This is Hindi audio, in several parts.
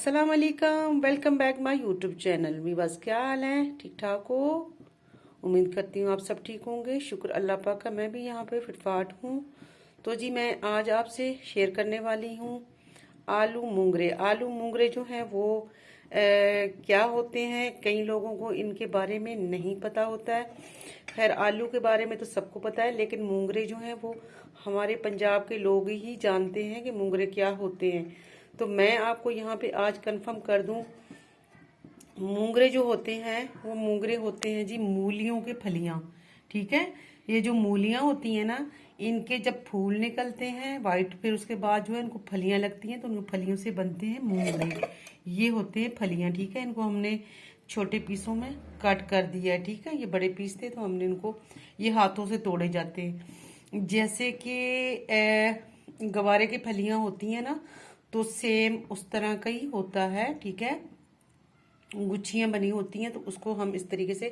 अस्सलाम वालेकुम, welcome back my YouTube channel. मी बस क्या हाल है, ठीक ठाक हो? उम्मीद करती हूँ आप सब ठीक होंगे। शुक्र अल्लाह पाक का, मैं भी यहाँ पे फिटफाट हूँ। तो जी मैं आज आपसे शेयर करने वाली हूँ आलू मूंगरे। आलू मूंगरे जो हैं वो क्या होते हैं, कई लोगों को इनके बारे में नहीं पता होता है। खैर आलू के बारे में तो सबको पता है, लेकिन मूंगरे जो हैं वो हमारे पंजाब के लोग ही जानते हैं कि मूंगरे क्या होते हैं। तो मैं आपको यहाँ पे आज कंफर्म कर दूं, मूंगरे जो होते हैं वो मूंगरे होते हैं जी मूलियों के फलियां। ठीक है, ये जो मूलियां होती हैं ना, इनके जब फूल निकलते हैं वाइट, फिर उसके बाद जो है इनको फलियां लगती हैं, तो उन फलियों से बनते हैं मूंगरे। ये होते हैं फलियां। ठीक है, इनको हमने छोटे पीसों में कट कर दिया है। ठीक है, ये बड़े पीस थे तो हमने इनको, ये हाथों से तोड़े जाते हैं। जैसे कि गवारे की फलियां होती हैं ना, तो सेम उस तरह का ही होता है। ठीक है, गुच्छियां बनी होती हैं, तो उसको हम इस तरीके से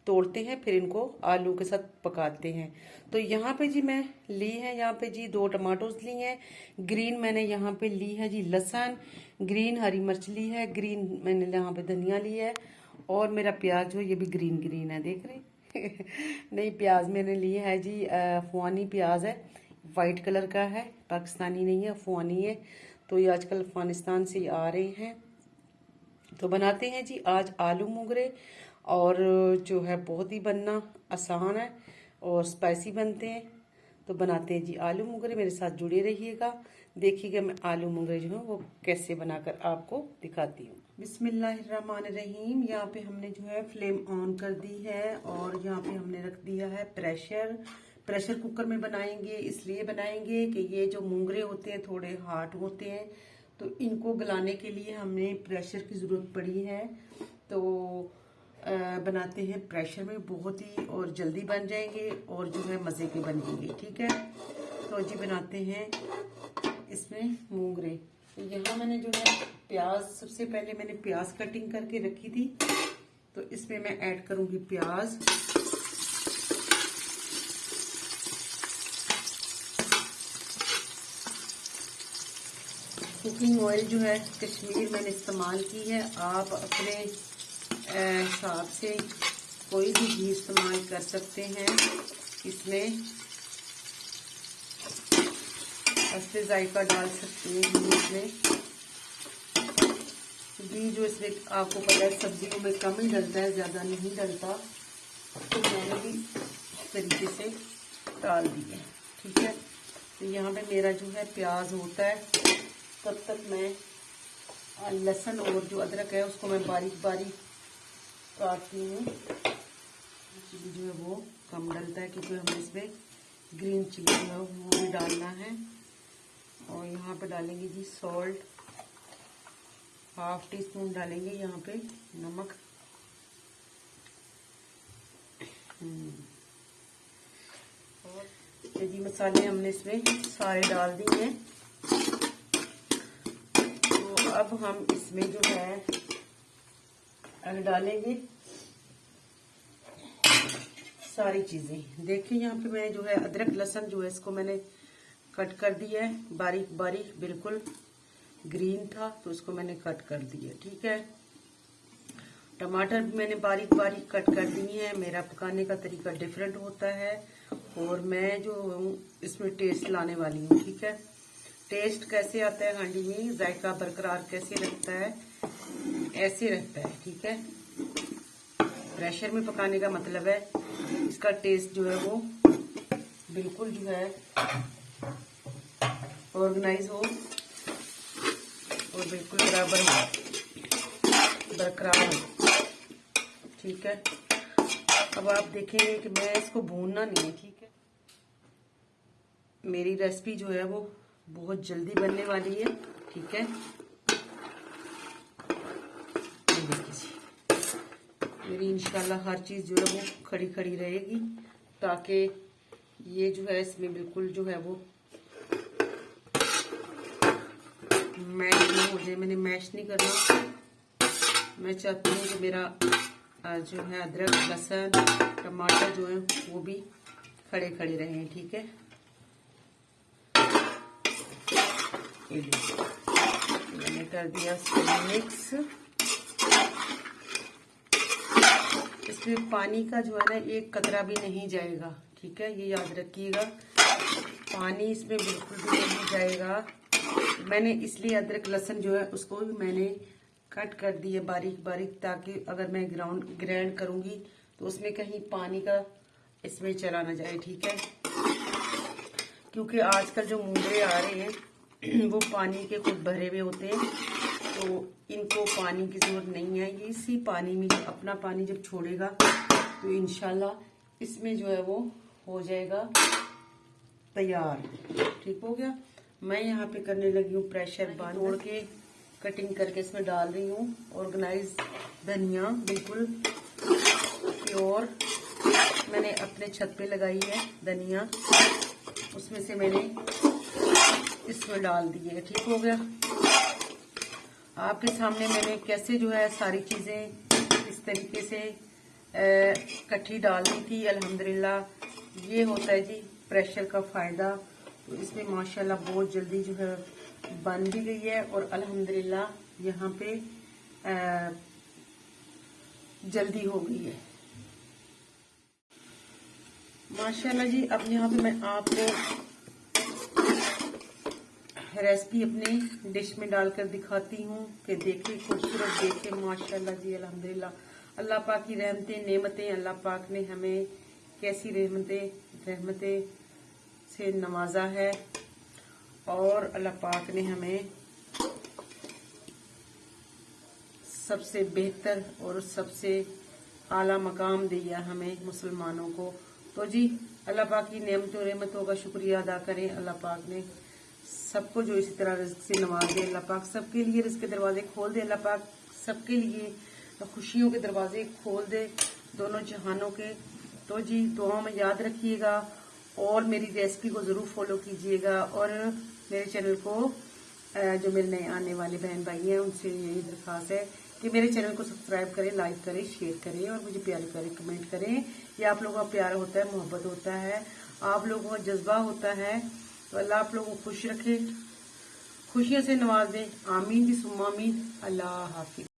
तोड़ते हैं, फिर इनको आलू के साथ पकाते हैं। तो यहाँ पे जी मैं ली है, यहाँ पे जी 2 टमाटोज ली हैं। ग्रीन मैंने यहाँ पे ली है जी लहसुन, ग्रीन हरी मिर्च ली है, ग्रीन मैंने यहाँ पे धनिया ली है, और मेरा प्याज जो ये भी ग्रीन ग्रीन है, देख रहे नहीं, प्याज मैंने ली है जी अफगानी प्याज है, वाइट कलर का है, पाकिस्तानी नहीं है, अफगानी है। तो ये आजकल अफगानिस्तान से आ रहे हैं। तो बनाते हैं जी आज आलू मूंगरे, और जो है बहुत ही बनना आसान है और स्पाइसी बनते हैं। तो बनाते हैं जी आलू मूंगरे, मेरे साथ जुड़े रहिएगा, देखिएगा मैं आलू मूंगरे जो है वो कैसे बनाकर आपको दिखाती हूँ। बिस्मिल्लाहिर्रहमानिर्रहीम। यहाँ पे हमने जो है फ्लेम ऑन कर दी है, और यहाँ पे हमने रख दिया है प्रेशर कुकर में बनाएंगे, इसलिए बनाएंगे कि ये जो मूंगरे होते हैं थोड़े हार्ड होते हैं, तो इनको गलाने के लिए हमने प्रेशर की ज़रूरत पड़ी है। तो बनाते हैं प्रेशर में, बहुत ही और जल्दी बन जाएंगे और जो है मज़े के बनेंगे। ठीक है, तो जी बनाते हैं इसमें मूंगरे। तो यहाँ मैंने जो है प्याज, सबसे पहले मैंने प्याज कटिंग करके रखी थी, तो इसमें मैं ऐड करूँगी प्याज। कुकिंग ऑयल जो है कश्मीर मैंने इस्तेमाल की है, आप अपने हिसाब से कोई भी घी इस्तेमाल कर सकते हैं। इसमें अच्छे जायका डाल सकते हैं इसमें। घी जो इसमें आपको पता है सब्जियों में कम ही डलता है, ज़्यादा नहीं डलता, तो मैंने भी इस तरीके से डाल दिया। ठीक है, तो यहाँ पे मेरा जो है प्याज होता है, तब तक मैं लहसुन और जो अदरक है उसको मैं बारीक बारीक काटती हूँ। चिली जो है वो कम डलता है, क्योंकि हमें इसमें ग्रीन चिली जो है वो भी डालना है। और यहाँ पे डालेंगे जी सॉल्ट, ½ टीस्पून डालेंगे यहाँ पे नमक। और जी मसाले हमने इसमें सारे डाल दिए हैं। अब हम इसमें जो है डालेंगे सारी चीज़ें। देखिए यहाँ पे मैं जो है अदरक लहसुन जो है इसको मैंने कट कर दिया है बारीक बारीक, बिल्कुल ग्रीन था तो इसको मैंने कट कर दिया। ठीक है, टमाटर भी मैंने बारीक बारीक कट कर दिए हैं। मेरा पकाने का तरीका डिफरेंट होता है, और मैं जो हूँ इसमें टेस्ट लाने वाली हूँ। ठीक है, टेस्ट कैसे आता है हांडी में, जायका बरकरार कैसे रखता है, ऐसे रहता है। ठीक है, प्रेशर में पकाने का मतलब है इसका टेस्ट जो है वो बिल्कुल जो है ऑर्गेनाइज हो और बिल्कुल बराबर बरकरार हो। ठीक है, अब आप देखेंगे कि मैं इसको भूनना नहीं है। ठीक है, मेरी रेसिपी जो है वो बहुत जल्दी बनने वाली है। ठीक है, मेरी इंशाल्लाह हर चीज़ जो है वो खड़ी खड़ी रहेगी, ताकि ये जो है इसमें बिल्कुल जो है वो मैश नहीं हो जाए। मैंने मैश नहीं करना, मैं चाहती हूँ कि मेरा जो है अदरक लहसुन टमाटर जो है वो भी खड़े खड़े रहें। ठीक है, मैंने कर दिया इसको मिक्स। इसमें पानी का जो है ना एक कतरा भी नहीं जाएगा, ठीक है, ये याद रखिएगा। पानी इसमें बिल्कुल भी नहीं जाएगा। मैंने इसलिए अदरक लहसुन जो है उसको भी मैंने कट कर दिए बारीक बारीक, ताकि अगर मैं ग्राइंड करूंगी तो उसमें कहीं पानी का इसमें चला ना जाए, ठीक है। क्योंकि आजकल जो मूंगरे आ रहे हैं वो पानी के खुद भरे हुए होते हैं, तो इनको पानी की जरूरत नहीं है। ये इसी पानी में अपना पानी जब छोड़ेगा तो इंशाल्लाह इसमें जो है वो हो जाएगा तैयार। ठीक हो गया। मैं यहाँ पे करने लगी हूँ प्रेशर बंद, तोड़ के कटिंग करके इसमें डाल रही हूँ। ऑर्गेनाइज धनिया बिल्कुल प्योर मैंने अपने छत पे लगाई है धनिया, उसमें से मैंने इसमें डाल दी है। ठीक हो गया। आपके सामने मैंने कैसे जो है सारी चीजें इस तरीके से इकट्ठी डाल दी थी। अल्हम्दुलिल्लाह ये होता है जी प्रेशर का फायदा। तो इसमें माशाल्लाह बहुत जल्दी जो है बन भी गई है और अल्हम्दुलिल्लाह यहाँ पे जल्दी हो गई है माशाल्लाह जी। अब यहाँ पे मैं आपको रेसिपी अपने डिश में डालकर दिखाती हूँ कि देखिए खूबसूरत, देखिए माशाल्लाह जी अल्हम्दुलिल्लाह। अल्लाह पाक की रहमतें नेमतें, अल्लाह पाक ने हमें कैसी रहमतें से नवाजा है और अल्लाह पाक ने हमें सबसे बेहतर और सबसे आला मकाम दिया हमें मुसलमानों को। तो जी अल्लाह पाक की नेमतों का शुक्रिया अदा करें। अल्लाह पाक ने सबको जो इसी तरह रिज़्क से नवाज दे। अल्लाह पाक सबके लिए रिज़्क के दरवाजे खोल दे। अल्लाह पाक सबके लिए खुशियों के दरवाजे खोल दे, दोनों जहानों के। तो जी दुआ में याद रखिएगा और मेरी रेसिपी को जरूर फॉलो कीजिएगा। और मेरे चैनल को जो मेरे नए आने वाले बहन भाई हैं उनसे यही दरख्वास्त है कि मेरे चैनल को सब्सक्राइब करें, लाइक करें, शेयर करें और मुझे प्यारे प्यारे कमेंट करें। ये आप लोगों का प्यार होता है, मोहब्बत होता है, आप लोगों का जज्बा होता है। तो अल्लाह आप लोगों को खुश रखे, खुशियों से नवाज दे। आमीन जी सुम्मा आमीन। अल्लाह हाफिज।